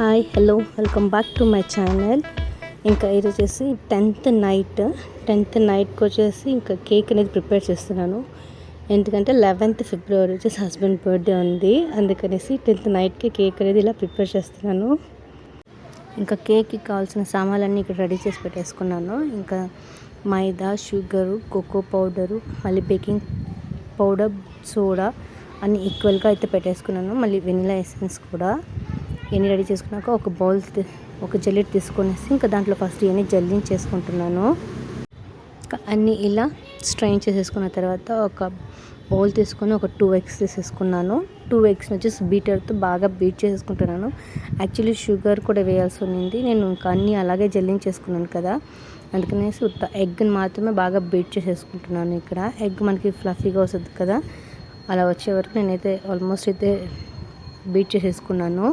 Hi hello welcome back to my channel. ఇంకా ఇది వచ్చేసి 10th నైట్కి వచ్చేసి ఇంకా కేక్ అనేది ప్రిపేర్ చేస్తున్నాను. ఎందుకంటే 11th ఫిబ్రవరి వచ్చేసి హస్బెండ్ బర్త్డే ఉంది. అందుకనేసి 10th నైట్కి కేక్ అనేది ఇలా ప్రిపేర్ చేస్తున్నాను. ఇంకా కేక్కి కావాల్సిన సామాన్లన్నీ ఇక్కడ రెడీ చేసి పెట్టేసుకున్నాను. ఇంకా మైదా, షుగరు, కోకో పౌడరు, మళ్ళీ బేకింగ్ పౌడర్, సోడా అన్నీ ఈక్వల్గా అయితే పెట్టేసుకున్నాను. మళ్ళీ వెనిలా ఎసెన్స్ కూడా ఇవన్నీ రెడీ చేసుకున్నాక ఒక జల్లెడ తీసుకొనేసి ఇంకా దాంట్లో ఫస్ట్ ఇవన్నీ జల్లించేసుకుంటున్నాను. అన్నీ ఇలా స్ట్రైన్ చేసేసుకున్న తర్వాత ఒక బౌల్ తీసుకొని ఒక 2 eggs తీసేసుకున్నాను. 2 eggs వచ్చేసి బీటర్తో బాగా బీట్ చేసుకుంటున్నాను. యాక్చువల్లీ షుగర్ కూడా వేయాల్సి ఉంది. నేను ఇంకా అన్నీ అలాగే జల్లించేసుకున్నాను కదా, అందుకనేసి ఎగ్ని మాత్రమే బాగా బీట్ చేసేసుకుంటున్నాను. ఇక్కడ ఎగ్ మనకి ఫ్లఫీగా వస్తుంది కదా, అలా వచ్చే వరకు నేనైతే ఆల్మోస్ట్ అయితే బీట్ చేసేసుకున్నాను.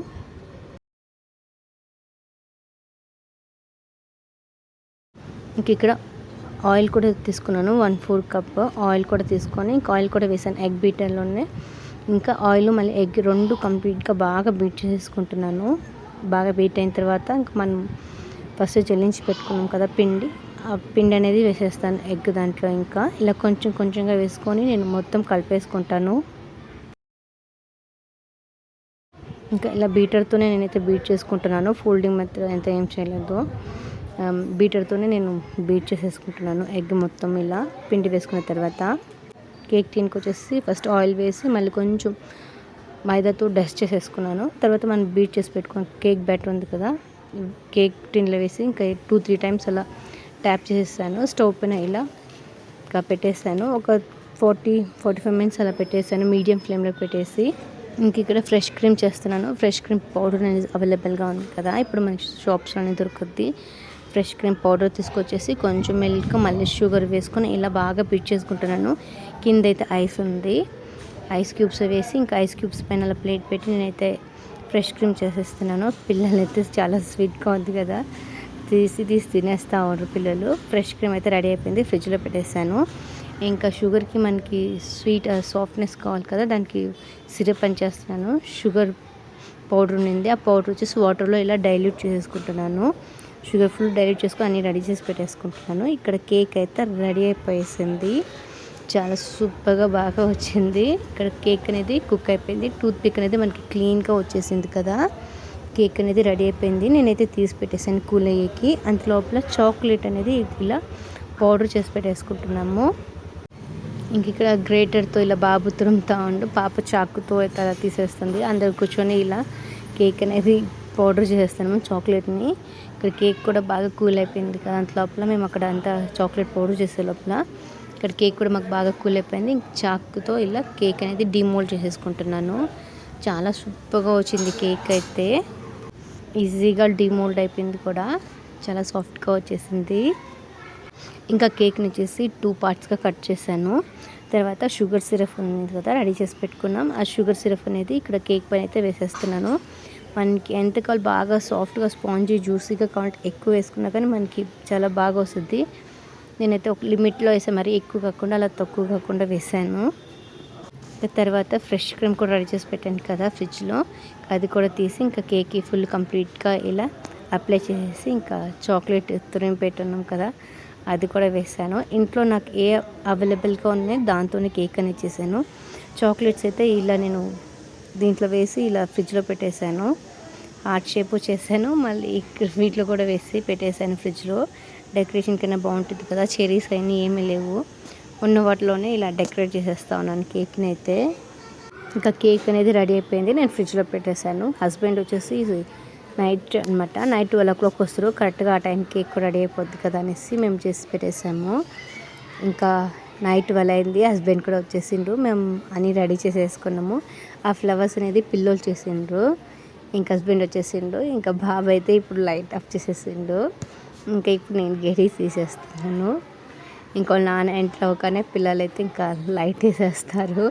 ఇంక ఇక్కడ ఆయిల్ కూడా తీసుకున్నాను. 1/4 కప్ ఆయిల్ కూడా తీసుకొని ఇంకా ఆయిల్ కూడా వేసాను ఎగ్ బీటర్లోనే. ఇంకా ఆయిల్ మళ్ళీ ఎగ్ రెండు కంప్లీట్గా బాగా బీట్ చేసుకుంటున్నాను. బాగా బీట్ అయిన తర్వాత ఇంకా మనం ఫస్ట్ జల్లించి పెట్టుకున్నాం కదా పిండి, ఆ పిండి అనేది వేసేస్తాను ఎగ్ దాంట్లో. ఇంకా ఇలా కొంచెం కొంచెంగా వేసుకొని నేను మొత్తం కలిపేసుకుంటాను. ఇంకా ఇలా బీటర్తోనే నేనైతే బీట్ చేసుకుంటున్నాను. ఫోల్డింగ్ మెథడ్ అయితే ఏం చేయలేదు, బీటర్తోనే నేను బీట్ చేసేసుకుంటున్నాను ఎగ్ మొత్తం. ఇలా పిండి వేసుకున్న తర్వాత కేక్ టిన్కి వచ్చేసి ఫస్ట్ ఆయిల్ వేసి మళ్ళీ కొంచెం మైదాతో డస్ట్ చేసేసుకున్నాను. తర్వాత మనం బీట్ చేసి పెట్టుకున్న కేక్ బ్యాటర్ ఉంది కదా, కేక్ టిన్లో వేసి ఇంకా 2-3 times అలా ట్యాప్ చేసేసాను. స్టవ్ పైన ఇలా ఇంకా పెట్టేసాను. ఒక 40-45 minutes అలా పెట్టేసాను మీడియం ఫ్లేమ్లో పెట్టేసి. ఇంక ఇక్కడ ఫ్రెష్ క్రీమ్ చేస్తున్నాను. ఫ్రెష్ క్రీమ్ పౌడర్ అనేది అవైలబుల్గా ఉంది కదా, ఇప్పుడు మనకి షాప్స్లోనే దొరుకుద్ది. ఫ్రెష్ క్రీమ్ పౌడర్ తీసుకొచ్చేసి కొంచెం మిల్క్ మళ్ళీ షుగర్ వేసుకొని ఇలా బాగా బీట్ చేసుకుంటున్నాను. కింద అయితే ఐస్ ఉంది, ఐస్ క్యూబ్స్ వేసి ఇంకా ఐస్ క్యూబ్స్ పైన అలా ప్లేట్ పెట్టి నేనైతే ఫ్రెష్ క్రీమ్ చేసేస్తున్నాను. పిల్లలు అయితే చాలా స్వీట్గా ఉంది కదా, తీసి తినేస్తూ ఉన్నారు పిల్లలు. ఫ్రెష్ క్రీమ్ అయితే రెడీ అయిపోయింది, ఫ్రిడ్జ్లో పెట్టేశాను. ఇంకా షుగర్కి మనకి స్వీట్ సాఫ్ట్నెస్ కావాలి కదా, దానికి సిరప్ అని చేస్తున్నాను. షుగర్ పౌడర్ ఉంది, ఆ పౌడర్ వచ్చేసి వాటర్లో ఇలా డైల్యూట్ చేసేసుకుంటున్నాను. షుగర్ ఫుల్ డైల్యూట్ చేసుకొని అన్నీ రెడీ చేసి పెట్టేసుకుంటున్నాను. ఇక్కడ కేక్ అయితే రెడీ అయిపోయేసింది, చాలా సూపర్గా బాగా వచ్చింది. ఇక్కడ కేక్ అనేది కుక్ అయిపోయింది. టూత్ పిక్ అనేది మనకి క్లీన్గా వచ్చేసింది కదా, కేక్ అనేది రెడీ అయిపోయింది. నేనైతే తీసి పెట్టేసాను కూల్ అయ్యేకి. అంతలోపల చాక్లెట్ అనేది ఇలా పౌడర్ చేసి పెట్టేసుకుంటున్నాము. ఇంక ఇక్కడ గ్రేటర్తో ఇలా బాబు తురుముతూ ఉండు, పాప చాకుతో అయితే అలా తీసేస్తుంది. అందరు కూర్చొని ఇలా కేక్ అనేది పౌడర్ చేసేస్తాము చాక్లెట్ని. ఇక్కడ కేక్ కూడా బాగా కూల్ అయిపోయింది కదా, అంత లోపల మేము అక్కడ అంతా చాక్లెట్ పౌడర్ చేసే లోపల ఇక్కడ కేక్ కూడా మాకు బాగా కూల్ అయిపోయింది. చాకుతో ఇలా కేక్ అనేది డిమోల్డ్ చేసేసుకుంటున్నాను. చాలా సూపర్గా వచ్చింది కేక్ అయితే, ఈజీగా డిమోల్డ్ అయిపోయింది కూడా, చాలా సాఫ్ట్గా వచ్చేసింది. ఇంకా కేక్ని వచ్చేసి 2 partsగా కట్ చేశాను. తర్వాత షుగర్ సిరప్ ఉంది కదా రెడీ చేసి పెట్టుకున్నాం, ఆ షుగర్ సిరప్ అనేది ఇక్కడ కేక్ పైన అయితే వేసేస్తున్నాను. మనకి ఎంత కావాలి బాగా సాఫ్ట్గా స్పాంజీ జ్యూసీగా కావాలంటే ఎక్కువ వేసుకున్నా కానీ మనకి చాలా బాగా వస్తుంది. నేనైతే ఒక లిమిట్లో వేసాను, మరి ఎక్కువ కాకుండా అలా తక్కువ కాకుండా వేసాను. తర్వాత ఫ్రెష్ క్రీమ్ కూడా రెడీ చేసి పెట్టాను కదా ఫ్రిడ్జ్లో, అది కూడా తీసి ఇంకా కేక్కి ఫుల్ కంప్లీట్గా ఇలా అప్లై చేసేసి ఇంకా చాక్లెట్ తురిమి పెట్టున్నాం కదా అది కూడా వేసాను. ఇంట్లో నాకు ఏ అవైలబుల్గా ఉన్నాయి దాంతోనే కేక్ అనేది చేశాను. చాక్లెట్స్ అయితే ఇలా నేను దీంట్లో వేసి ఇలా ఫ్రిడ్జ్లో పెట్టేశాను. హార్ట్ షేప్ చేశాను, మళ్ళీ వీటిలో కూడా వేసి పెట్టేశాను ఫ్రిడ్జ్లో. డెకరేషన్ కన్నా బాగుంటుంది కదా, చెరీస్ అయినా ఏమీ లేవు, ఉన్న వాటిలోనే ఇలా డెకరేట్ చేసేస్తా ఉన్నాను కేక్ని అయితే. ఇంకా కేక్ అనేది రెడీ అయిపోయింది, నేను ఫ్రిడ్జ్లో పెట్టేశాను. హస్బెండ్ వచ్చేసి నైట్ అనమాట, నైట్ 12 o'clock వస్తారు. కరెక్ట్గా ఆ టైం కేక్ రెడీ అయిపోద్ది కదా అనేసి మేము చేసి పెట్టేసాము. ఇంకా నైట్ 12 అయింది, హస్బెండ్ కూడా వచ్చేసిండ్రు, మేము అన్నీ రెడీ చేసేసుకున్నాము. ఆ ఫ్లవర్స్ అనేది పిల్లోలు చేసిండ్రు. ఇంకా హస్బెండ్ వచ్చేసిండు, ఇంకా బాబు అయితే ఇప్పుడు లైట్ ఆఫ్ చేసేసిండు. ఇంకా ఇప్పుడు నేను గెరీ తీసేస్తున్నాను. ఇంకో నాన్న ఇంట్లో ఒకనే పిల్లలైతే ఇంకా లైట్ వేసేస్తారు.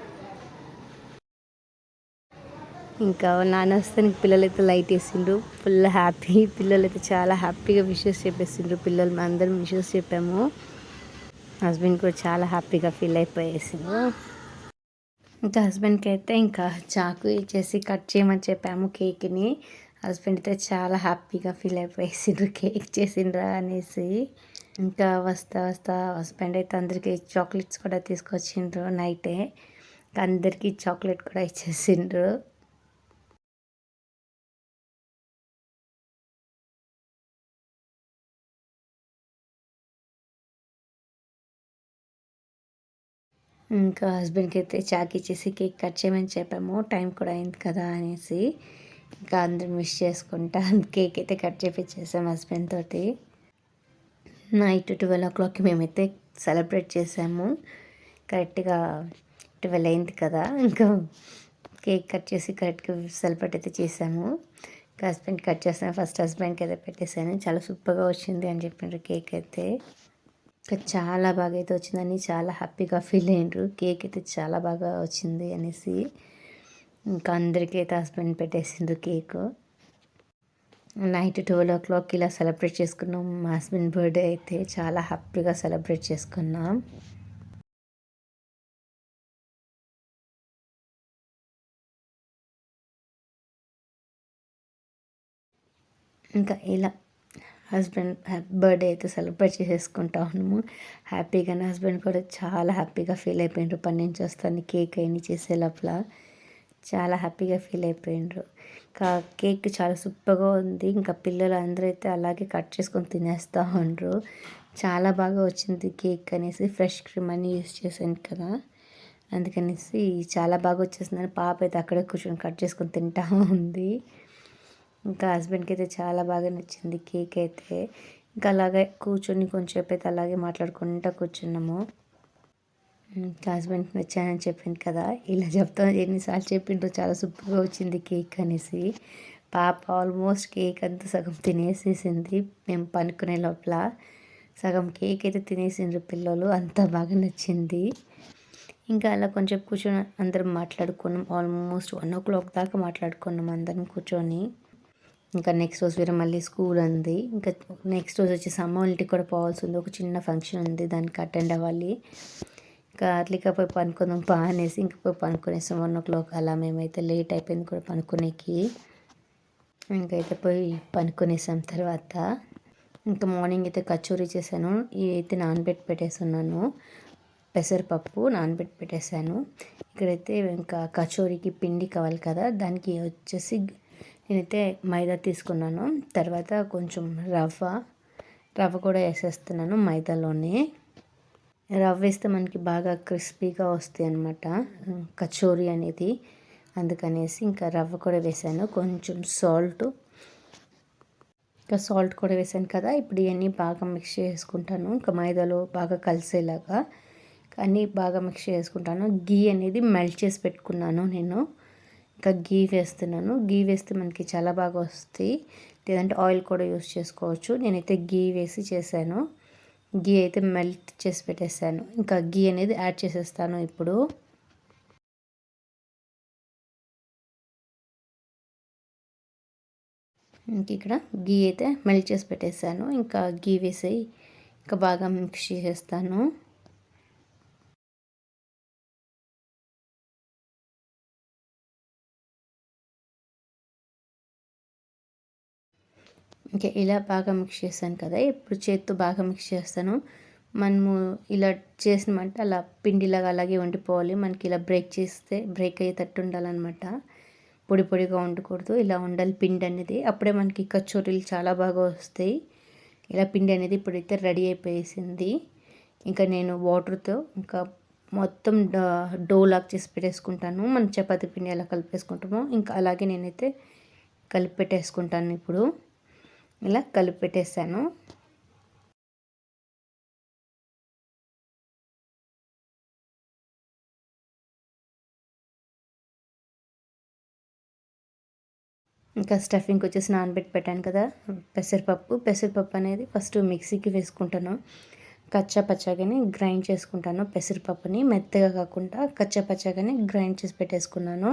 ఇంకా నాన్న వస్తే పిల్లలైతే లైట్ వేసిండ్రు, ఫుల్ హ్యాపీ. పిల్లలైతే చాలా హ్యాపీగా విషెస్ చెప్పేసిండ్రు. పిల్లలు అందరం విషెస్ చెప్పాము. హస్బెండ్ కూడా చాలా హ్యాపీగా ఫీల్ అయిపోయేసిండ్రు. ఇంకా హస్బెండ్కి అయితే ఇంకా చాకు ఇచ్చేసి కట్ చేయమని చెప్పాము కేక్ని. హస్బెండ్ అయితే చాలా హ్యాపీగా ఫీల్ అయిపోయేసిండ్రు కేక్ చేసిండ్రా అనేసి. ఇంకా వస్తా వస్తా హస్బెండ్ అయితే అందరికీ చాక్లెట్స్ కూడా తీసుకొచ్చిండ్రు నైటే. అందరికీ చాక్లెట్ కూడా ఇచ్చేసిండ్రు. ఇంకా హస్బెండ్కి అయితే చాక్ ఇచ్చేసి కేక్ కట్ చేయమని చెప్పాము, టైం కూడా అయింది కదా అనేసి. ఇంకా అందరం విష్ చేసుకుంటా కేక్ అయితే కట్ చేపించేసాం హస్బెండ్ తోటి. నైట్ 12 o'clockకి మేమైతే సెలబ్రేట్ చేసాము. కరెక్ట్గా 12 అయింది కదా, ఇంకా కేక్ కట్ చేసి కరెక్ట్గా సెలబ్రేట్ అయితే చేసాము. ఇంకా హస్బెండ్ కట్ చేస్తాను, ఫస్ట్ హస్బెండ్కి అయితే పెట్టేశాను. చాలా సూపర్గా వచ్చింది అని చెప్పిండ్రు కేక్ అయితే. ఇంకా చాలా బాగా అయితే వచ్చిందని చాలా హ్యాపీగా ఫీల్ అయ్యిండ్రు. కేక్ అయితే చాలా బాగా వచ్చింది అనేసి. ఇంకా అందరికీ అయితే హస్బెండ్ పెట్టేసిండ్రు కేకు. నైట్ 12 o'clock ఇలా సెలబ్రేట్ చేసుకున్నాం. మా హస్బెండ్ బర్త్డే అయితే చాలా హ్యాపీగా సెలబ్రేట్ చేసుకున్నాం. ఇంకా ఇలా హస్బెండ్ బర్త్డే అయితే సెలబ్రేట్ చేసేసుకుంటా ఉన్నాము హ్యాపీగా. నా హస్బెండ్ కూడా చాలా హ్యాపీగా ఫీల్ అయిపోయిండ్రు. పని నుంచి వస్తాను కేక్ అన్ని చేసే లోపల చాలా హ్యాపీగా ఫీల్ అయిపోయిండ్రు. ఇంకా కేక్ చాలా సూపర్గా ఉంది. ఇంకా పిల్లలు అందరూ అయితే అలాగే కట్ చేసుకొని తినేస్తూ ఉండ్రు. చాలా బాగా వచ్చింది కేక్ అనేసి. ఫ్రెష్ క్రీమ్ అని యూస్ చేశాను కదా, అందుకనేసి చాలా బాగా వచ్చేసిందని పాప అయితే అక్కడే కూర్చొని కట్ చేసుకొని తింటా ఉంది. ఇంకా హస్బెండ్కి అయితే చాలా బాగా నచ్చింది కేక్ అయితే. ఇంకా అలాగే కూర్చొని కొంచెంసేపు అయితే అలాగే మాట్లాడుకుంటూ కూర్చున్నాము. ఇంకా హస్బెండ్కి నచ్చానని చెప్పింది కదా, ఇలా చెప్తాను ఎన్నిసార్లు చెప్పిండ్రు చాలా సూపర్గా వచ్చింది కేక్ అనేసి. పాప ఆల్మోస్ట్ కేక్ అంతా సగం తినేసేసింది. మేము పనుకునే లోపల సగం కేక్ అయితే తినేసిండ్రు పిల్లలు, అంతా బాగా నచ్చింది. ఇంకా అలా కొంచెం కూర్చొని అందరం మాట్లాడుకున్నాం. ఆల్మోస్ట్ 1 o'clock దాకా మాట్లాడుకున్నాం అందరం కూర్చొని. ఇంకా నెక్స్ట్ రోజు వేరే మళ్ళీ స్కూల్ ఉంది. ఇంకా నెక్స్ట్ రోజు వచ్చేసి అమ్మ వాళ్ళ ఇంటికి కూడా పోవాల్సి ఉంది. ఒక చిన్న ఫంక్షన్ ఉంది, దానికి అటెండ్ అవ్వాలి. ఇంకా అట్లిక పోయి పనుకుందాం అనేసి ఇంకా పోయి పనుకునేసాం 1 o'clock అలా. మేమైతే లేట్ అయిపోయింది కూడా పనుకునేకి. ఇంకైతే పోయి పనుకునేసాం. తర్వాత ఇంకా మార్నింగ్ అయితే కచోరీ చేశాను. ఇవి అయితే పెట్టేస్తున్నాను. పెసరపప్పు పెట్టేశాను. ఇక్కడైతే ఇంకా కచోరీకి పిండి కావాలి కదా, దానికి వచ్చేసి నేనైతే మైదా తీసుకున్నాను. తర్వాత కొంచెం రవ్వ కూడా వేసేస్తున్నాను మైదాలోనే. రవ్వ వేస్తే మనకి బాగా క్రిస్పీగా వస్తాయి అన్నమాట కచోరీ అనేది. అందుకనేసి ఇంకా రవ్వ కూడా వేసాను, కొంచెం ఇంకా సాల్ట్ కూడా వేసాను కదా. ఇప్పుడు ఇవన్నీ బాగా మిక్స్ చేసుకుంటాను. ఇంకా మైదాలో బాగా కలిసేలాగా అన్నీ బాగా మిక్స్ చేసుకుంటాను. గీ అనేది మెల్ట్ చేసి పెట్టుకున్నాను నేను. ఇంకా గీ వేస్తున్నాను. గీ వేస్తే మనకి చాలా బాగా వస్తాయి, లేదంటే ఆయిల్ కూడా యూస్ చేసుకోవచ్చు. నేనైతే గీ వేసి చేశాను. గీ అయితే మెల్ట్ చేసి పెట్టేశాను. ఇంకా గీ అనేది యాడ్ చేసేస్తాను ఇప్పుడు. ఇంక ఇక్కడ గీ అయితే మెల్ట్ చేసి పెట్టేశాను. ఇంకా గీ వేసి ఇంకా బాగా మిక్స్ చేసేస్తాను. ఇంకా ఇలా బాగా మిక్స్ చేశాను కదా, ఇప్పుడు చేత్తో బాగా మిక్స్ చేస్తాను. మనము ఇలా చేసినామంటే అలా పిండిలాగా అలాగే వండిపోవాలి. మనకి ఇలా బ్రేక్ అయ్యేటట్టు ఉండాలన్నమాట. పొడి పొడిగా ఉండకూడదు, ఇలా ఉండాలి పిండి అనేది. అప్పుడే మనకి కచోరీలు చాలా బాగా వస్తాయి. ఇలా పిండి అనేది ఇప్పుడైతే రెడీ అయిపోయేసింది. ఇంకా నేను వాటర్తో ఇంకా మొత్తం డో లాగా చేసి పెట్టేసుకుంటాను. మనం చపాతీ పిండి ఎలా కలిపేసుకుంటామో ఇంకా అలాగే నేనైతే కలిపి పెట్టేసుకుంటాను. ఇప్పుడు ఇలా కలిపి పెట్టేసాను. ఇంకా స్టఫింగ్కి వచ్చేసి పెట్టాను కదా పెసరపప్పు అనేది ఫస్ట్ మిక్సీకి వేసుకుంటాను. కచ్చా పచ్చాగానే గ్రైండ్ చేసుకుంటాను. పెసరపప్పుని మెత్తగా కాకుండా కచ్చా పచ్చాగానే గ్రైండ్ చేసి పెట్టేసుకున్నాను.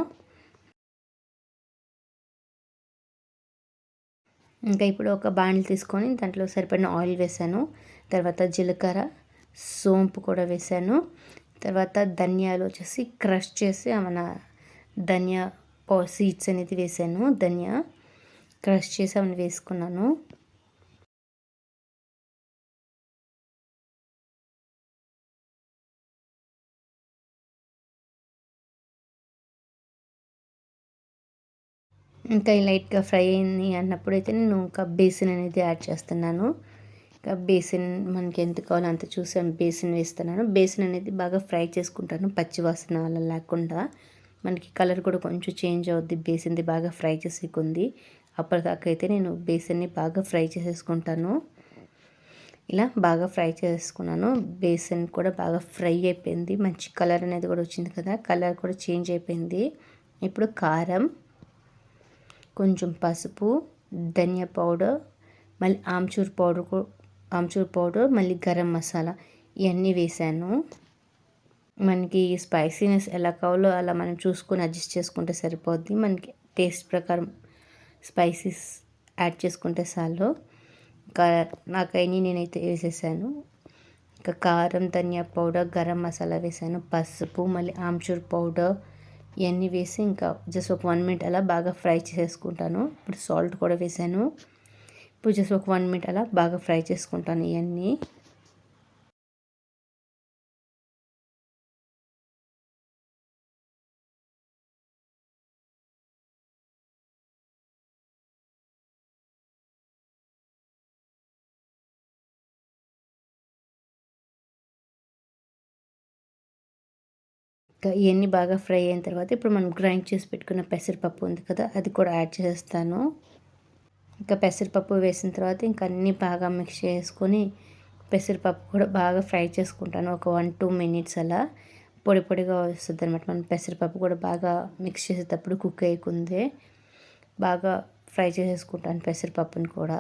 ఇంకా ఇప్పుడు ఒక బాండిల్ తీసుకొని దాంట్లో సరిపడిన ఆయిల్ వేసాను. తర్వాత జీలకర్ర, సోంపు కూడా వేసాను. తర్వాత ధనియాలు వచ్చేసి క్రష్ చేసి మన ధనియా సీడ్స్ అనేది వేసాను. క్రష్ చేసి అవన్నీ వేసుకున్నాను. ఇంకా లైట్గా ఫ్రై అయింది అన్నప్పుడైతే నేను ఇంకా బేసిన్ అనేది యాడ్ చేస్తున్నాను. ఇంకా బేసిన్ మనకి ఎంత కావాలో అంత చూసి బేసిన్ వేస్తున్నాను. బేసిన్ అనేది బాగా ఫ్రై చేసుకుంటాను, పచ్చి వాసన అలా లేకుండా. మనకి కలర్ కూడా కొంచెం చేంజ్ అవుద్ది బేసిన్ది బాగా ఫ్రై చేసేకుంది. అప్పటిదాకా అయితే నేను బేసిన్ని బాగా ఫ్రై చేసేసుకుంటాను. ఇలా బాగా ఫ్రై చేసుకున్నాను. బేసిన్ కూడా బాగా ఫ్రై అయిపోయింది. మంచి కలర్ అనేది కూడా వచ్చింది కదా, కలర్ కూడా చేంజ్ అయిపోయింది. ఇప్పుడు కారం, కొంచెం పసుపు, ధనియా పౌడర్, మళ్ళీ ఆమ్చూర్ పౌడర్, మళ్ళీ గరం మసాలా ఇవన్నీ వేసాను. మనకి స్పైసీనెస్ ఎలా కావాలో అలా మనం చూసుకొని అడ్జస్ట్ చేసుకుంటే సరిపోద్ది. మనకి టేస్ట్ ప్రకారం స్పైసీస్ యాడ్ చేసుకుంటే చాలు. ఇంకా నాకైనా నేనైతే వేసేసాను. ఇంకా కారం, ధనియా పౌడర్, గరం మసాలా వేసాను, పసుపు, మళ్ళీ ఆమ్చూర్ పౌడర్ ఇవన్నీ వేసి ఇంకా జస్ట్ ఒక 1 మినిట్ అలా బాగా ఫ్రై చేసుకుంటాను. ఇప్పుడు సాల్ట్ కూడా వేసాను. ఇప్పుడు జస్ట్ ఒక 1 మినిట్ అలా బాగా ఫ్రై చేసుకుంటాను ఇవన్నీ. ఇంకా ఇవన్నీ బాగా ఫ్రై అయిన తర్వాత ఇప్పుడు మనం గ్రైండ్ చేసి పెట్టుకున్న పెసరపప్పు ఉంది కదా, అది కూడా యాడ్ చేస్తాను. ఇంకా పెసరపప్పు వేసిన తర్వాత ఇంకా అన్నీ బాగా మిక్స్ చేసుకొని పెసరపప్పు కూడా బాగా ఫ్రై చేసుకుంటాను. ఒక 1-2 మినిట్స్ అలా పొడి పొడిగా వస్తుంది అనమాట. మనం పెసరపప్పు కూడా బాగా మిక్స్ చేసేటప్పుడు కుక్ అయ్యకుందే బాగా ఫ్రై చేసేసుకుంటాను పెసరపప్పుని కూడా.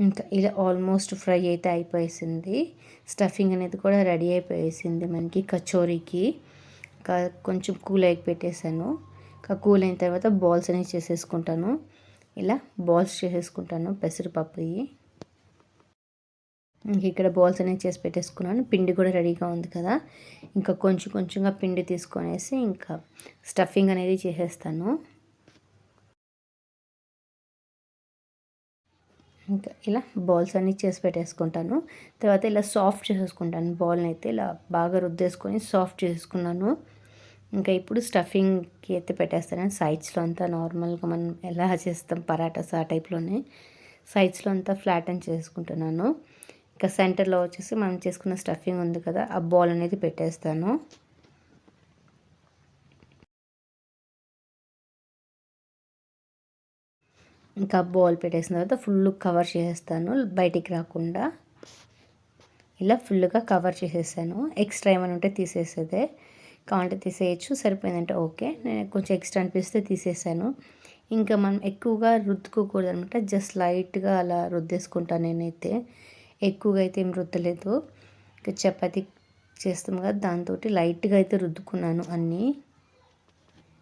ఇంకా ఇలా ఆల్మోస్ట్ ఫ్రై అయితే అయిపోయేసింది. స్టఫింగ్ అనేది కూడా రెడీ అయిపోయేసింది మనకి కచోరీకి. ఇంకా కొంచెం కూల్ అయ్యి పెట్టేశాను. ఇంకా కూల్ అయిన తర్వాత బాల్స్ అనేవి చేసేసుకుంటాను. ఇలా బాల్స్ చేసేసుకుంటాను పెసరపప్పుయి. ఇంక ఇక్కడ బాల్స్ అనేవి చేసి పెట్టేసుకున్నాను. పిండి కూడా రెడీగా ఉంది కదా, ఇంకా కొంచెం కొంచెంగా పిండి తీసుకొనేసి ఇంకా స్టఫింగ్ అనేది చేసేస్తాను. ఇంకా ఇలా బాల్స్ అన్నీ చేసి పెట్టేసుకుంటాను. తర్వాత ఇలా సాఫ్ట్ చేసేసుకుంటాను. బాల్ని అయితే ఇలా బాగా రుద్దేసుకొని సాఫ్ట్ చేసుకున్నాను. ఇంకా ఇప్పుడు స్టఫింగ్కి అయితే పెట్టేస్తాను. సైడ్స్లో అంతా నార్మల్గా మనం ఎలా చేస్తాం పరాటాస్ ఆ టైప్లోనే సైడ్స్లో అంతా ఫ్లాట్ అని చేసుకుంటున్నాను. ఇంకా సెంటర్లో వచ్చేసి మనం చేసుకున్న స్టఫింగ్ ఉంది కదా, ఆ బాల్ అనేది పెట్టేస్తాను. ఇంకా బాల్ పెట్టేసిన తర్వాత ఫుల్ కవర్ చేసేస్తాను బయటికి రాకుండా. ఇలా ఫుల్గా కవర్ చేసేసాను. ఎక్స్ట్రా ఏమైనా ఉంటే తీసేసేదే, కావాలంటే తీసేయచ్చు, సరిపోయిందంటే ఓకే. నేను కొంచెం ఎక్స్ట్రా అనిపిస్తే తీసేసాను. ఇంకా మనం ఎక్కువగా రుద్దుకోకూడదు అనమాట. జస్ట్ లైట్గా అలా రుద్దేసుకుంటాను నేనైతే. ఎక్కువగా అయితే ఏం రుద్దలేదు. ఇంకా చపాతీ చేస్తాం కదా, దాంతో లైట్గా అయితే రుద్దుకున్నాను అన్నీ.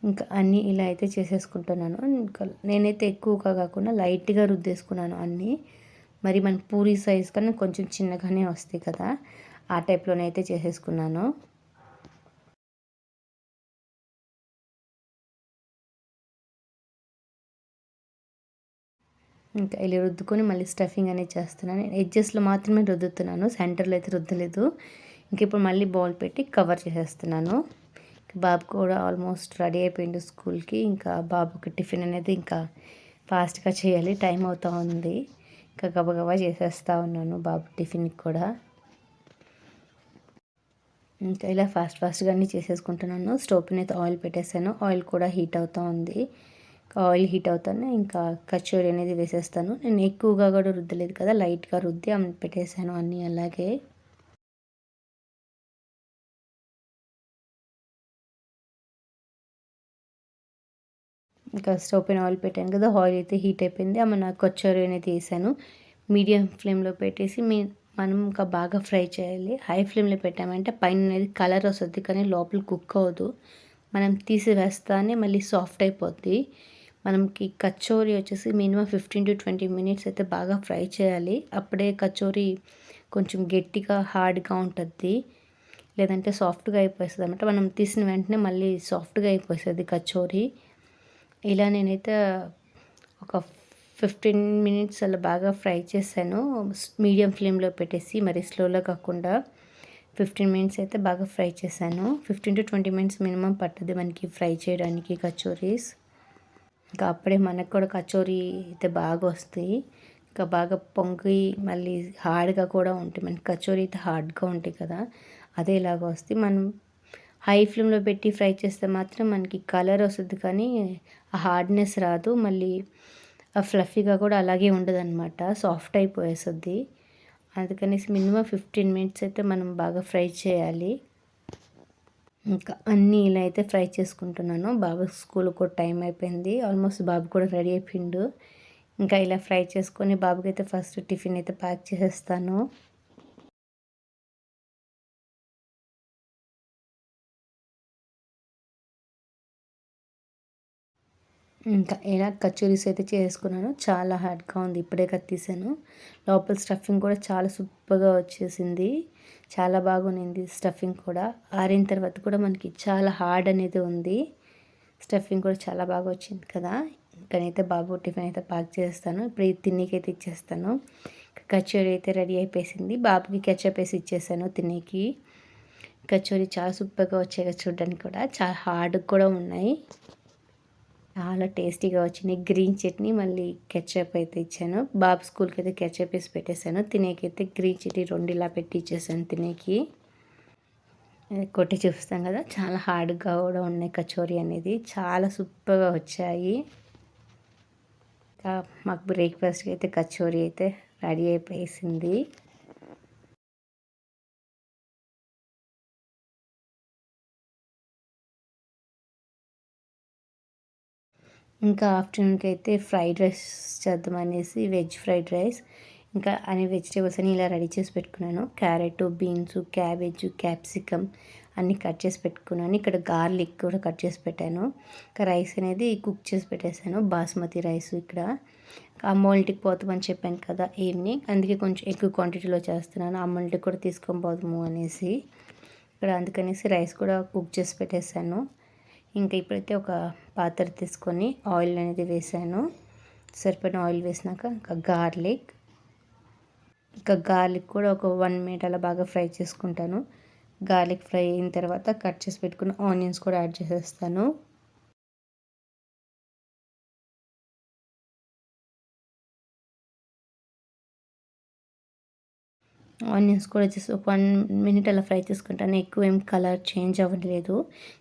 ఇంకా అన్నీ ఇలా అయితే చేసేసుకుంటున్నాను. ఇంకా నేనైతే ఎక్కువగా కాకుండా లైట్గా రుద్దేసుకున్నాను అన్నీ. మరి మన పూరీ సైజ్ కన్నా కొంచెం చిన్నగానే వస్తాయి కదా, ఆ టైప్లోనైతే చేసేసుకున్నాను. ఇంకా ఇలా రుద్దుకొని మళ్ళీ స్టఫింగ్ అనేది చేస్తున్నాను. ఎడ్జెస్లో మాత్రమే రుద్దుతున్నాను, సెంటర్లో అయితే రుద్దలేదు. ఇంక ఇప్పుడు మళ్ళీ బాల్ పెట్టి కవర్ చేసేస్తున్నాను. బాబు కూడా ఆల్మోస్ట్ రెడీ అయిపోయిండు స్కూల్కి. ఇంకా బాబుకి టిఫిన్ అనేది ఇంకా ఫాస్ట్గా చేయాలి, టైం అవుతూ ఉంది. ఇంకా గబగబా చేసేస్తూ ఉన్నాను బాబు టిఫిన్కి కూడా. ఇంకా ఇలా ఫాస్ట్గా అన్నీ చేసేసుకుంటున్నాను. స్టవ్ పైన అయితే ఆయిల్ పెట్టేసాను. ఆయిల్ కూడా హీట్ అవుతూ ఉంది. ఆయిల్ హీట్ అవుతానే ఇంకా కచోరీ అనేది వేసేస్తాను. నేను ఎక్కువగా కూడా రుద్దలేదు కదా, లైట్గా రుద్ది పెట్టేశాను అన్నీ అలాగే. ఇంకా స్టవ్ పైన ఆయిల్ పెట్టాను కదా, ఆయిల్ అయితే హీట్ అయిపోయింది. నా కచోరీ అనేది వేసాను. మీడియం ఫ్లేమ్లో పెట్టేసి మనం ఇంకా బాగా ఫ్రై చేయాలి. హై ఫ్లేమ్లో పెట్టామంటే పైన అనేది కలర్ వస్తుంది కానీ లోపల కుక్ అవ్వదు. మనం తీసి వేస్తానే మళ్ళీ సాఫ్ట్ అయిపోద్ది. మనకి కచోరీ వచ్చేసి మినిమం 15 to 20 minutes అయితే బాగా ఫ్రై చేయాలి. అప్పుడే కచోరీ కొంచెం గట్టిగా హార్డ్గా ఉంటుంది, లేదంటే సాఫ్ట్గా అయిపోతుంది అనమాట. మనం తీసిన వెంటనే మళ్ళీ సాఫ్ట్గా అయిపోతుంది కచోరీ. ఇలా నేనైతే ఒక 15 minutes అలా బాగా ఫ్రై చేశాను, మీడియం ఫ్లేమ్లో పెట్టేసి, మరి స్లోలో కాకుండా 15 minutes అయితే బాగా ఫ్రై చేశాను. 15 to 20 minutes మినిమం పట్టుద్ది మనకి ఫ్రై చేయడానికి కచోరీస్. ఇంకా అప్పుడే మనకు కూడా కచోరీ అయితే బాగా వస్తాయి. ఇంకా బాగా పొంగి మళ్ళీ హార్డ్గా కూడా ఉంటాయి. మనకి కచోరీ అయితే హార్డ్గా ఉంటాయి కదా, అదే ఇలాగ వస్తాయి. మనం హై ఫ్లేమ్లో పెట్టి ఫ్రై చేస్తే మాత్రం మనకి కలర్ వస్తుంది, కానీ ఆ హార్డ్నెస్ రాదు. మళ్ళీ ఆ ఫ్లఫీగా కూడా అలాగే ఉండదు అనమాట, సాఫ్ట్ అయిపోయేస్తుంది. అందుకనేసి మినిమం 15 minutes అయితే మనం బాగా ఫ్రై చేయాలి. ఇంకా అన్నీ ఇలా అయితే ఫ్రై చేసుకుంటున్నాను. బాబు స్కూల్కి కూడా టైం అయిపోయింది, ఆల్మోస్ట్ బాబు కూడా రెడీ అయిపోయిండు. ఇంకా ఇలా ఫ్రై చేసుకొని బాబుకి అయితే ఫస్ట్ టిఫిన్ అయితే ప్యాక్ చేసేస్తాను. ఇంకా ఇలా కచోరీస్ అయితే చేసుకున్నాను. చాలా హార్డ్గా ఉంది, ఇప్పుడే కట్ తీసాను. లోపల స్టఫింగ్ కూడా చాలా సూపర్గా వచ్చేసింది, చాలా బాగుంది స్టఫింగ్ కూడా. ఆరిన తర్వాత కూడా మనకి చాలా హార్డ్ అనేది ఉంది, స్టఫింగ్ కూడా చాలా బాగా వచ్చింది కదా. ఇక్కడైతే బాబు టిఫిన్ అయితే ప్యాక్ చేస్తాను. ఇప్పుడు ఈ తిన్నీకైతే ఇచ్చేస్తాను. కచోరీ అయితే రెడీ అయిపోయింది. బాబుకి కెచప్ వేసి ఇచ్చేసాను తిన్నీకి. కచోరీ చాలా సూపర్గా వచ్చాయి చూడడానికి కూడా, చాలా హార్డ్గా కూడా ఉన్నాయి, చాలా టేస్టీగా వచ్చినాయి. గ్రీన్ చట్నీ మళ్ళీ కెచప్ అయితే ఇచ్చాను. బాబు స్కూల్కి అయితే కెచప్ వేసి పెట్టేశాను, తినేకైతే గ్రీన్ చట్నీ 2 ఇలా పెట్టి ఇచ్చేసాను తినేకి. కొట్టి చూపిస్తాం కదా, చాలా హార్డ్గా కూడా ఉన్నాయి కచోరీ అనేది, చాలా సూపర్గా వచ్చాయి. ఇంకా మాకు బ్రేక్ఫాస్ట్కి అయితే కచోరీ అయితే రెడీ అయిపోయింది. ఇంకా ఆఫ్టర్నూన్కి అయితే ఫ్రైడ్ రైస్ చేద్దామనేసి వెజ్ ఫ్రైడ్ రైస్, ఇంకా అన్ని వెజిటేబుల్స్ అన్ని ఇలా రెడీ చేసి పెట్టుకున్నాను. క్యారెట్, బీన్స్, క్యాబేజ్, క్యాప్సికమ్ అన్నీ కట్ చేసి పెట్టుకున్నాను. ఇక్కడ గార్లిక్ కూడా కట్ చేసి పెట్టాను. ఇంకా రైస్ అనేది కుక్ చేసి పెట్టేశాను, బాస్మతి రైస్. ఇక్కడ అమ్మ ఇంటికి పోతామని చెప్పాను కదా ఈవినింగ్, అందుకే కొంచెం ఎక్కువ క్వాంటిటీలో చేస్తున్నాను. అమ్మ ఇంటికి కూడా తీసుకొని పోదాము అనేసి ఇక్కడ, అందుకనేసి రైస్ కూడా కుక్ చేసి పెట్టేశాను. ఇంకా ఇప్పుడైతే ఒక పాత్ర తీసుకొని ఆయిల్ అనేది వేసాను. సరిపడిన ఆయిల్ వేసినాక ఇంకా గార్లిక్ కూడా ఒక 1 minute అలా బాగా ఫ్రై చేసుకుంటాను. గార్లిక్ ఫ్రై అయిన తర్వాత కట్ చేసి పెట్టుకున్న ఆనియన్స్ కూడా యాడ్ చేసేస్తాను. ఆనియన్స్ కూడా జస్ట్ ఒక 1 minute అలా ఫ్రై చేసుకుంటాను. ఎక్కువ ఏం కలర్ చేంజ్ అవ్వలేదు,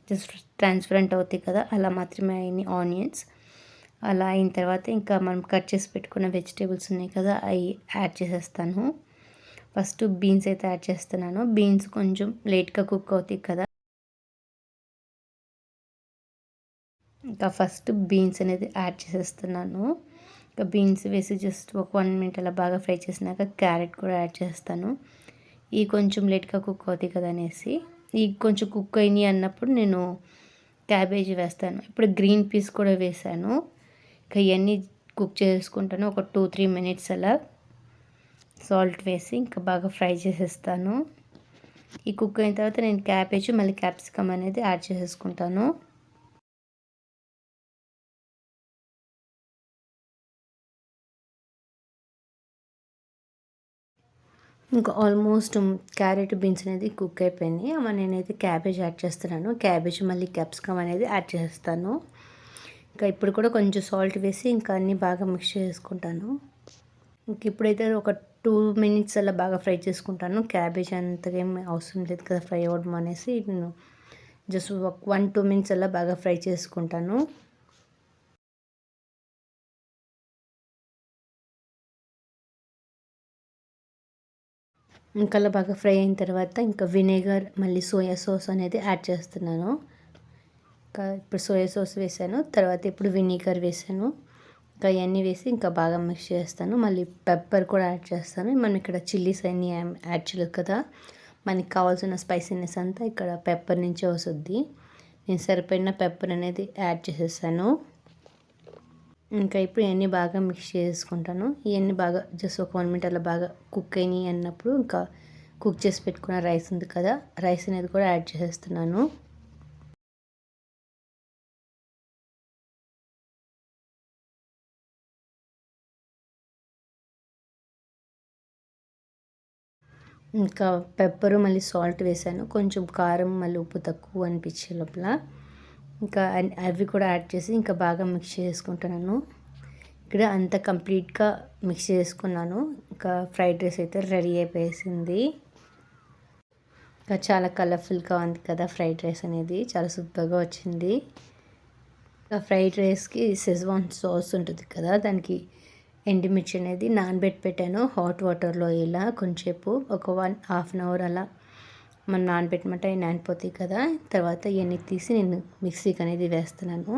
జస్ట్ ట్రాన్స్పరెంట్ అవుతాయి కదా, అలా మాత్రమే అయినాయి ఆనియన్స్. అలా అయిన తర్వాత ఇంకా మనం కట్ చేసి పెట్టుకున్న వెజిటేబుల్స్ ఉన్నాయి కదా, అవి యాడ్ చేసేస్తాను. ఫస్ట్ బీన్స్ అయితే యాడ్ చేస్తున్నాను. బీన్స్ కొంచెం లేట్గా కుక్ అవుతాయి కదా, ఇంకా ఫస్ట్ బీన్స్ అనేది యాడ్ చేసేస్తున్నాను. ఇంకా బీన్స్ వేసి జస్ట్ ఒక 1 minute అలా బాగా ఫ్రై చేసినాక క్యారెట్ కూడా యాడ్ చేస్తాను. ఈ కొంచెం లేట్గా కుక్ అవుతాయి కదా అనేసి, ఈ కొంచెం కుక్ అయినాయి అన్నప్పుడు నేను క్యాబేజీ వేస్తాను. ఇప్పుడు గ్రీన్ పీస్ కూడా వేసాను. ఇంకా ఇవన్నీ కుక్ చేసుకుంటాను ఒక 2-3 minutes అలా. సాల్ట్ వేసి ఇంకా బాగా ఫ్రై చేసేస్తాను. ఈ కుక్ అయిన తర్వాత నేను క్యాబేజ్ మళ్ళీ క్యాప్సికమ్ అనేది యాడ్ చేసేసుకుంటాను. ఇంకా ఆల్మోస్ట్ క్యారెట్, బీన్స్ అనేది కుక్ అయిపోయినాయి. అమ్మ నేనైతే క్యాబేజ్ యాడ్ చేస్తున్నాను. క్యాబేజ్ మళ్ళీ క్యాప్సికమ్ అనేది యాడ్ చేస్తాను. ఇంకా ఇప్పుడు కూడా కొంచెం సాల్ట్ వేసి ఇంకా అన్నీ బాగా మిక్స్ చేసుకుంటాను. ఇంక ఇప్పుడైతే ఒక 2 minutes అలా బాగా ఫ్రై చేసుకుంటాను. క్యాబేజ్ అంతగా ఏం అవసరం లేదు కదా ఫ్రై అవ్వడం అనేసి, నేను జస్ట్ ఒక 1-2 minutes అలా బాగా ఫ్రై చేసుకుంటాను. ఇంకా అలా బాగా ఫ్రై అయిన తర్వాత ఇంకా వినేగర్ మళ్ళీ సోయా సాస్ అనేది యాడ్ చేస్తున్నాను. ఇంకా ఇప్పుడు సోయా సాస్ వేసాను, తర్వాత ఇప్పుడు వినీగర్ వేసాను. ఇంకా ఇవన్నీ వేసి ఇంకా బాగా మిక్స్ చేస్తాను. మళ్ళీ పెప్పర్ కూడా యాడ్ చేస్తాను. మనం ఇక్కడ చిల్లీస్ అన్నీ యాడ్ చేయలేదు కదా, మనకి కావాల్సిన స్పైసీనెస్ అంతా ఇక్కడ పెప్పర్ నుంచే వస్తుంది. నేను సరిపోయిన పెప్పర్ అనేది యాడ్ చేసేసాను. ఇంకా ఇప్పుడు ఇవన్నీ బాగా మిక్స్ చేసుకుంటాను. ఇవన్నీ బాగా జస్ట్ ఒక 1 మినిట్ అలా బాగా కుక్ అయినాయి అన్నప్పుడు ఇంకా కుక్ చేసి పెట్టుకున్న రైస్ ఉంది కదా, రైస్ అనేది కూడా యాడ్ చేసేస్తున్నాను. ఇంకా పెప్పరు మళ్ళీ సాల్ట్ వేసాను. కొంచెం కారం మళ్ళీ ఉప్పు తక్కువ అనిపించే లోపల ఇంకా అవి కూడా యాడ్ చేసి ఇంకా బాగా మిక్స్ చేసుకుంటున్నాను. ఇక్కడ అంతా కంప్లీట్గా మిక్స్ చేసుకున్నాను. ఇంకా ఫ్రైడ్ రైస్ అయితే రెడీ అయిపోయేసింది. ఇంకా చాలా కలర్ఫుల్గా ఉంది కదా ఫ్రైడ్ రైస్ అనేది, చాలా సూపర్గా వచ్చింది. ఇంకా ఫ్రైడ్ రైస్కి షెజ్వాన్ సాస్ ఉంటుంది కదా, దానికి ఎండుమిర్చి అనేది పెట్టాను హాట్ వాటర్లో. ఇలా కొంచెంసేపు ఒక 1.5 అవర్ అలా మనం నానబెట్టమంటే అవి నానిపోతాయి కదా. తర్వాత ఇవన్నీ తీసి నేను మిక్సీకి అనేది వేస్తున్నాను.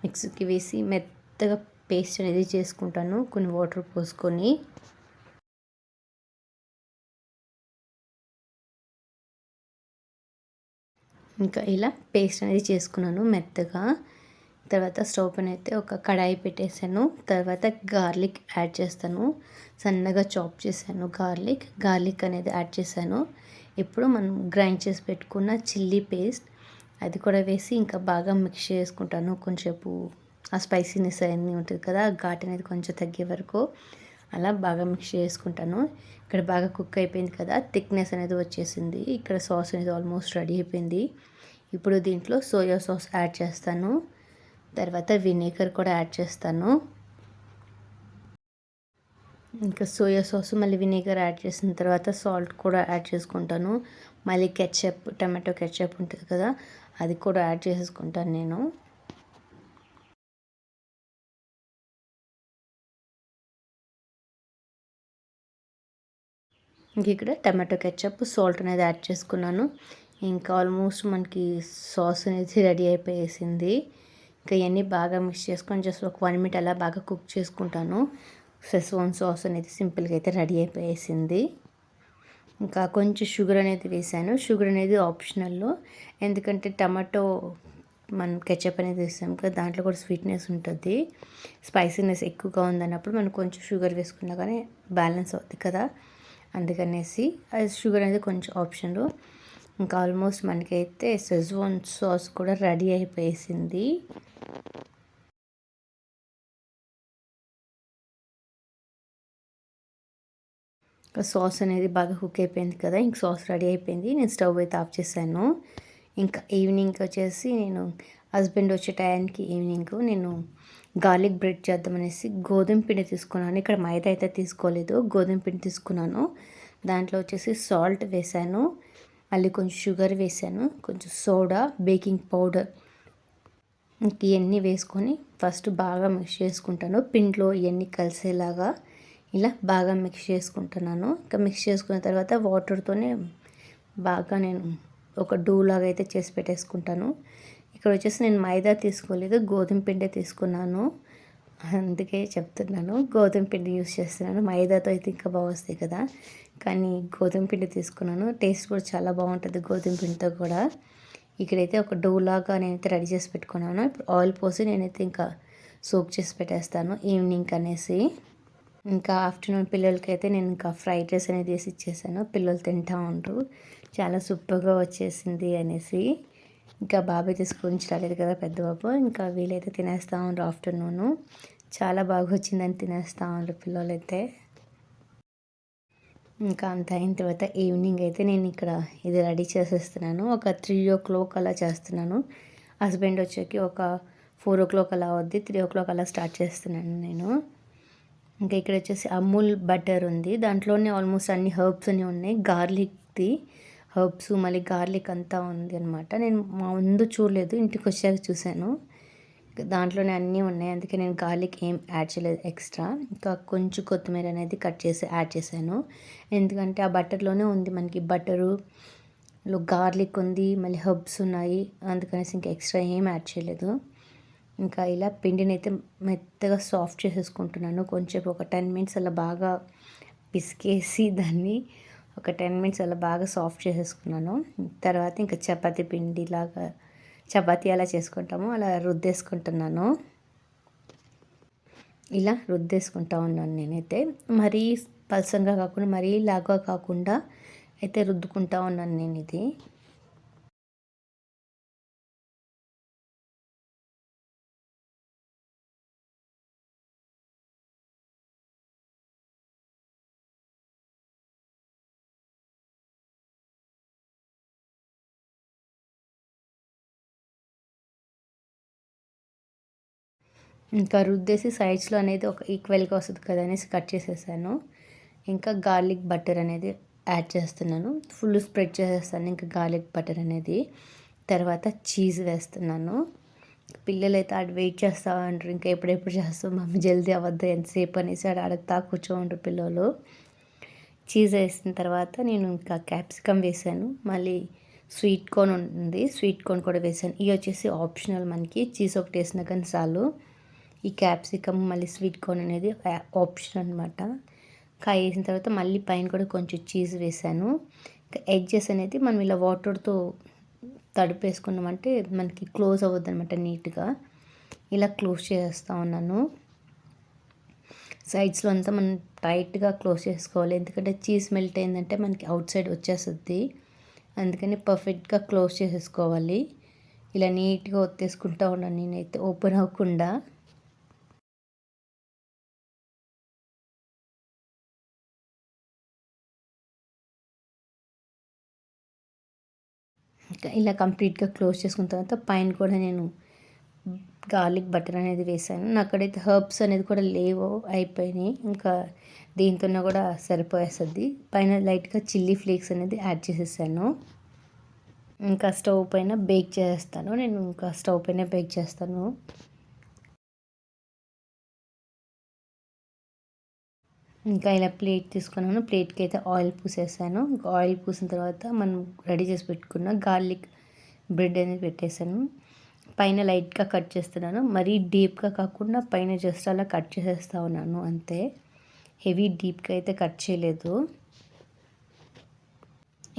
మిక్సీకి వేసి మెత్తగా పేస్ట్ అనేది చేసుకుంటాను కొన్ని వాటర్ పోసుకొని. ఇంకా ఇలా పేస్ట్ అనేది చేసుకున్నాను మెత్తగా. తర్వాత స్టవ్ పైన అయితే ఒక కడాయి పెట్టేసాను. తర్వాత గార్లిక్ యాడ్ చేస్తాను. సన్నగా చాప్ చేశాను గార్లిక్ అనేది యాడ్ చేశాను. ఇప్పుడు మనం గ్రైండ్ చేసి పెట్టుకున్న చిల్లీ పేస్ట్ అది కూడా వేసి ఇంకా బాగా మిక్స్ చేసుకుంటాను. కొంచెంసేపు ఆ స్పైసీనెస్ అన్నీ ఉంటుంది కదా, ఆ ఘాట్ అనేది కొంచెం తగ్గే వరకు అలా బాగా మిక్స్ చేసుకుంటాను. ఇక్కడ బాగా కుక్ అయిపోయింది కదా, థిక్నెస్ అనేది వచ్చేసింది. ఇక్కడ సాస్ అనేది ఆల్మోస్ట్ రెడీ అయిపోయింది. ఇప్పుడు దీంట్లో సోయా సాస్ యాడ్ చేస్తాను. తర్వాత వినేగర్ కూడా యాడ్ చేస్తాను. ఇంకా సోయా సాస్ మళ్ళీ వినేగర్ యాడ్ చేసిన తర్వాత సాల్ట్ కూడా యాడ్ చేసుకుంటాను. మళ్ళీ కెచప్, టమాటో కెచప్ ఉంటుంది కదా, అది కూడా యాడ్ చేసేసుకుంటాను నేను. ఇంక ఇక్కడ టమాటో కెచప్, సాల్ట్ అనేది యాడ్ చేసుకున్నాను. ఇంకా ఆల్మోస్ట్ మనకి సాస్ అనేది రెడీ అయిపోయేసింది. ఇంకా ఇవన్నీ బాగా మిక్స్ చేసుకొని జస్ట్ ఒక 1 మినిట్ అలా బాగా కుక్ చేసుకుంటాను. షెజ్వాన్ సాస్ అనేది సింపుల్గా అయితే రెడీ అయిపోయేసింది. ఇంకా కొంచెం షుగర్ అనేది వేసాను. షుగర్ అనేది ఆప్షనల్, ఎందుకంటే టమాటో మనం కెచప్ అనేది వేసాం కదా, దాంట్లో కూడా స్వీట్నెస్ ఉంటుంది. స్పైసీనెస్ ఎక్కువగా ఉందన్నప్పుడు మనం కొంచెం షుగర్ వేసుకున్నా కానీ బ్యాలెన్స్ అవుతుంది కదా, అందుకనేసి అది షుగర్ అనేది కొంచెం ఆప్షనల్. ఇంకా ఆల్మోస్ట్ మనకైతే షెజ్వాన్ సాస్ కూడా రెడీ అయిపోయేసింది. సాస్ అనేది బాగా కుక్ అయిపోయింది కదా, ఇంక సాస్ రెడీ అయిపోయింది. నేను స్టవ్ అయితే ఆఫ్ చేశాను. ఇంకా ఈవినింగ్ వచ్చేసి నేను హస్బెండ్ వచ్చే టైంకి ఈవినింగ్ నేను గార్లిక్ బ్రెడ్ చేద్దామనేసి గోధుమ పిండి తీసుకున్నాను. ఇక్కడ మైదా అయితే తీసుకోలేదు, గోధుమ పిండి తీసుకున్నాను. దాంట్లో వచ్చేసి సాల్ట్ వేసాను, మళ్ళీ కొంచెం షుగర్ వేసాను, కొంచెం సోడా, బేకింగ్ పౌడర్, ఇంక ఇవన్నీ వేసుకొని ఫస్ట్ బాగా మిక్స్ చేసుకుంటాను. పిండిలో ఇవన్నీ కలిసేలాగా ఇలా బాగా మిక్స్ చేసుకుంటున్నాను. ఇంకా మిక్స్ చేసుకున్న తర్వాత వాటర్తోనే బాగా నేను ఒక డూ లాగా అయితే చేసి పెట్టేసుకుంటాను. ఇక్కడ వచ్చేసి నేను మైదా తీసుకోలేదు, గోధుమ పిండే తీసుకున్నాను. అందుకే చెప్తున్నాను, గోధుమ పిండి యూస్ చేస్తున్నాను. మైదాతో అయితే ఇంకా బాగా వస్తాయి కదా, కానీ గోధుమ పిండి తీసుకున్నాను. టేస్ట్ కూడా చాలా బాగుంటుంది గోధుమ పిండితో కూడా. ఇక్కడైతే ఒక డో లాగా నేనైతే రెడీ చేసి పెట్టుకున్నాను. ఇప్పుడు ఆయిల్ పోసి నేనైతే ఇంకా సోక్ చేసి పెట్టేస్తాను ఈవినింగ్ అనేసి. ఇంకా ఆఫ్టర్నూన్ పిల్లలకైతే నేను ఇంకా ఫ్రైడ్ రైస్ అనేది వేసి ఇచ్చేసాను. పిల్లలు తింటూ ఉంటారు, చాలా సూపర్గా వచ్చేసింది అనేసి. ఇంకా బాబాయ్ అయితే స్కూల్ నుంచి రాలేదు కదా పెద్ద బాబు, ఇంకా వీలైతే తినేస్తూ ఉంటారు. ఆఫ్టర్నూను చాలా బాగా వచ్చిందని తినేస్తూ ఉంటారు పిల్లలైతే. ఇంకా అంత అయిన తర్వాత ఈవినింగ్ అయితే నేను ఇక్కడ ఇది రెడీ చేసేస్తున్నాను. ఒక 3 o'clock అలా చేస్తున్నాను. హస్బెండ్ వచ్చేకి ఒక 4 o'clock అలా అవుద్ది. 3 o'clock అలా స్టార్ట్ చేస్తున్నాను నేను. ఇంకా ఇక్కడ వచ్చేసి అమూల్ బటర్ ఉంది, దాంట్లోనే ఆల్మోస్ట్ అన్ని హర్బ్స్ అన్నీ ఉన్నాయి. గార్లిక్ది హర్బ్స్ మళ్ళీ గార్లిక్ అంతా ఉంది అనమాట. నేను మా ముందు చూడలేదు, ఇంటికి వచ్చాక చూశాను. దాంట్లోనే అన్నీ ఉన్నాయి, అందుకే నేను గార్లిక్ ఏం యాడ్ చేయలేదు ఎక్స్ట్రా. ఇంకా కొంచెం కొత్తిమీర అనేది కట్ చేసి యాడ్ చేశాను, ఎందుకంటే ఆ బటర్లోనే ఉంది మనకి. బటరు గార్లిక్ ఉంది, మళ్ళీ హర్బ్స్ ఉన్నాయి, అందుకనేసి ఇంకా ఎక్స్ట్రా ఏం యాడ్ చేయలేదు. ఇంకా ఇలా పిండిని అయితే మెత్తగా సాఫ్ట్ చేసేసుకుంటున్నాను. కొంచెం ఒక 10 minutes అలా బాగా పిసికేసి దాన్ని ఒక 10 minutes అలా బాగా సాఫ్ట్ చేసేసుకున్నాను. తర్వాత ఇంకా చపాతీ పిండిలాగా, చపాతీ అలా చేసుకుంటాము అలా రుద్దేసుకుంటున్నాను. ఇలా రుద్దేసుకుంటా ఉన్నాను నేనైతే. మరీ పలసంగా కాకుండా మరీ లాగా కాకుండా అయితే రుద్దుకుంటా ఉన్నాను నేను ఇది. ఇంకా రుద్దేసి సైడ్స్లో అనేది ఒక ఈక్వల్గా వస్తుంది కదా అనేసి కట్ చేసేసాను. ఇంకా గార్లిక్ బటర్ అనేది యాడ్ చేస్తున్నాను. ఫుల్ స్ప్రెడ్ చేసేస్తాను ఇంకా గార్లిక్ బటర్ అనేది. తర్వాత చీజ్ వేస్తున్నాను. పిల్లలు అయితే ఆడ వెయిట్ చేస్తూ ఉంటారు, ఇంకా ఎప్పుడెప్పుడు చేస్తాం మమ్మీ జల్దీ అవ్వద్దు ఎంతసేపు అనేసి ఆడ అడుగుతా కూర్చోంటారు పిల్లలు. చీజ్ వేసిన తర్వాత నేను ఇంకా క్యాప్సికమ్ వేసాను. మళ్ళీ స్వీట్ కార్న్ ఉంది, స్వీట్ కార్న్ కూడా వేసాను. ఇవి వచ్చేసి ఆప్షనల్, మనకి చీజ్ ఒకటి వేసినా కానీ చాలు. ఈ క్యాప్సికమ్ మళ్ళీ స్వీట్ కార్న్ అనేది ఆప్షన్ అనమాట. కాయ వేసిన తర్వాత మళ్ళీ పైన కూడా కొంచెం చీజ్ వేసాను. ఇంకా ఎడ్జెస్ అనేది మనం ఇలా వాటర్తో తడిపేసుకున్నామంటే మనకి క్లోజ్ అవ్వద్దు అనమాట నీట్గా. ఇలా క్లోజ్ చేస్తూ ఉన్నాను. సైడ్స్లో అంతా మనం టైట్గా క్లోజ్ చేసుకోవాలి, ఎందుకంటే చీజ్ మెల్ట్ అయిందంటే మనకి అవుట్ సైడ్ వచ్చేస్తుంది. అందుకని పర్ఫెక్ట్గా క్లోజ్ చేసేసుకోవాలి. ఇలా నీట్గా ఒత్తేసుకుంటూ ఉన్నాను నేనైతే ఓపెన్ అవ్వకుండా. ఇంకా ఇలా కంప్లీట్గా క్లోజ్ చేసుకున్న తర్వాత పైన కూడా నేను గార్లిక్ బటర్ అనేది వేసాను. నాకడైతే హర్బ్స్ అనేది కూడా లేవు, అయిపోయినాయి. ఇంకా దీంతో కూడా సరిపోయేస్తుంది. పైన లైట్గా చిల్లీ ఫ్లేక్స్ అనేది యాడ్ చేసేసాను. ఇంకా స్టవ్ పైన బేక్ చేస్తాను నేను, ఇంకా స్టవ్ పైన బేక్ చేస్తాను. ఇంకా ఇలా ప్లేట్ తీసుకున్నాను. ప్లేట్కి అయితే ఆయిల్ పూసేసాను. ఇంకా ఆయిల్ పూసిన తర్వాత మనం రెడీ చేసి పెట్టుకున్న గార్లిక్ బ్రెడ్ అనేది పెట్టేశాను. పైన లైట్గా కట్ చేస్తున్నాను, మరీ డీప్గా కాకుండా పైన జస్ట్ అలా కట్ చేసేస్తూ ఉన్నాను అంతే. హెవీ డీప్గా అయితే కట్ చేయలేదు.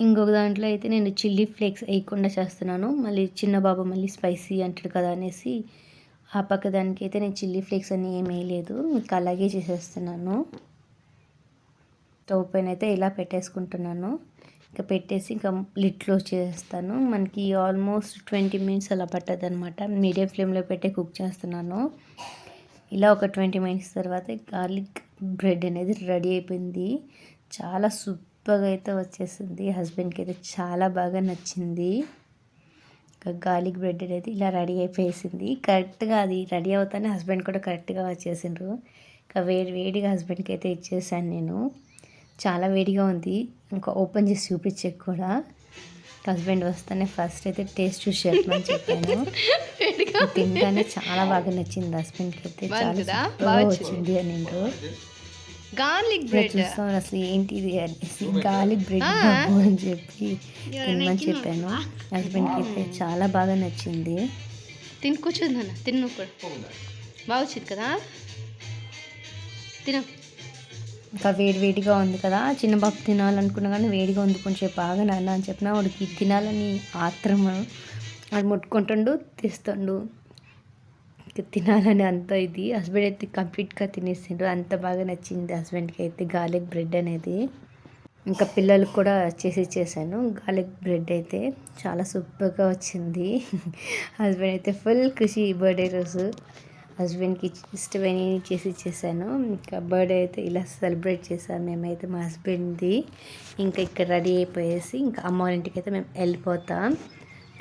ఇంకొక దాంట్లో అయితే నేను చిల్లీ ఫ్లేక్స్ వేయకుండా చేస్తున్నాను. మళ్ళీ చిన్న బాబు మళ్ళీ స్పైసీ అంటాడు కదా అనేసి ఆ పక్క దానికి అయితే నేను చిల్లీ ఫ్లేక్స్ అన్నీ ఏం వేయలేదు, ఇంకా అలాగే చేసేస్తున్నాను. స్టవ్ పైన అయితే ఇలా పెట్టేసుకుంటున్నాను. ఇంకా పెట్టేసి ఇంకా లిడ్ క్లోజ్ చేస్తాను. మనకి ఆల్మోస్ట్ 20 మినిట్స్ అలా పట్టదు అనమాట. మీడియం ఫ్లేమ్లో పెట్టే కుక్ చేస్తున్నాను. ఇలా ఒక 20 మినిట్స్ తర్వాత గార్లిక్ బ్రెడ్ అనేది రెడీ అయిపోయింది. చాలా సూపర్గా అయితే వచ్చేసింది. హస్బెండ్కి అయితే చాలా బాగా నచ్చింది. ఇంకా గార్లిక్ బ్రెడ్ అనేది ఇలా రెడీ అయిపోయేసింది. కరెక్ట్గా అది రెడీ అవుతానే హస్బెండ్ కూడా కరెక్ట్గా వచ్చేసిండ్రు. ఇంకా వేడిగా హస్బెండ్కి అయితే ఇచ్చేసాను నేను. చాలా వేడిగా ఉంది, ఇంకా ఓపెన్ చేసి చూపించే కూడా. హస్బెండ్ వస్తానే ఫస్ట్ అయితే టేస్ట్ చూసి చెప్పమని చెప్పాను. తినగానే చాలా బాగా నచ్చింది హస్బెండ్కి అయితే, చాలా బాగా వచ్చింది అని. గార్లిక్ బ్రెడ్ చూస్తాను అసలు ఏంటిది అనేసి గార్లిక్ బ్రెడ్ అని చెప్పి తినమని చెప్పాను. హస్బెండ్కి అయితే చాలా బాగా నచ్చింది. తిని కూర్చుందన్న, తిను కూడా బాగా వచ్చింది కదా, తిన. ఇంకా వేడిగా ఉంది కదా, చిన్న బాబు తినాలనుకున్నా కానీ వేడిగా ఉంది కొంచెం బాగా నాన్న అని చెప్పిన వాడికి తినాలని ఆత్రం. వాడు ముట్టుకుంటుండు, తెస్తుండు, తినాలని అంత ఇది. హస్బెండ్ అయితే కంప్లీట్గా తినేసిండ్రు, అంత బాగా నచ్చింది హస్బెండ్కి అయితే గార్లిక్ బ్రెడ్ అనేది. ఇంకా పిల్లలకు కూడా చేశాను గార్లిక్ బ్రెడ్ అయితే, చాలా సూపర్గా వచ్చింది. హస్బెండ్ అయితే ఫుల్ ఖుషి బర్త్డే రోజు. హస్బెండ్కి ఇష్టమైన చేసి ఇచ్చేసాను. ఇంకా బర్త్డే అయితే ఇలా సెలబ్రేట్ చేసాము మేమైతే మా హస్బెండ్ది. ఇంకా ఇక్కడ రెడీ అయిపోయేసి ఇంకా అమ్మ వాళ్ళ ఇంటికి అయితే మేము వెళ్ళిపోతాం.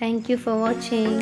Thank you for watching.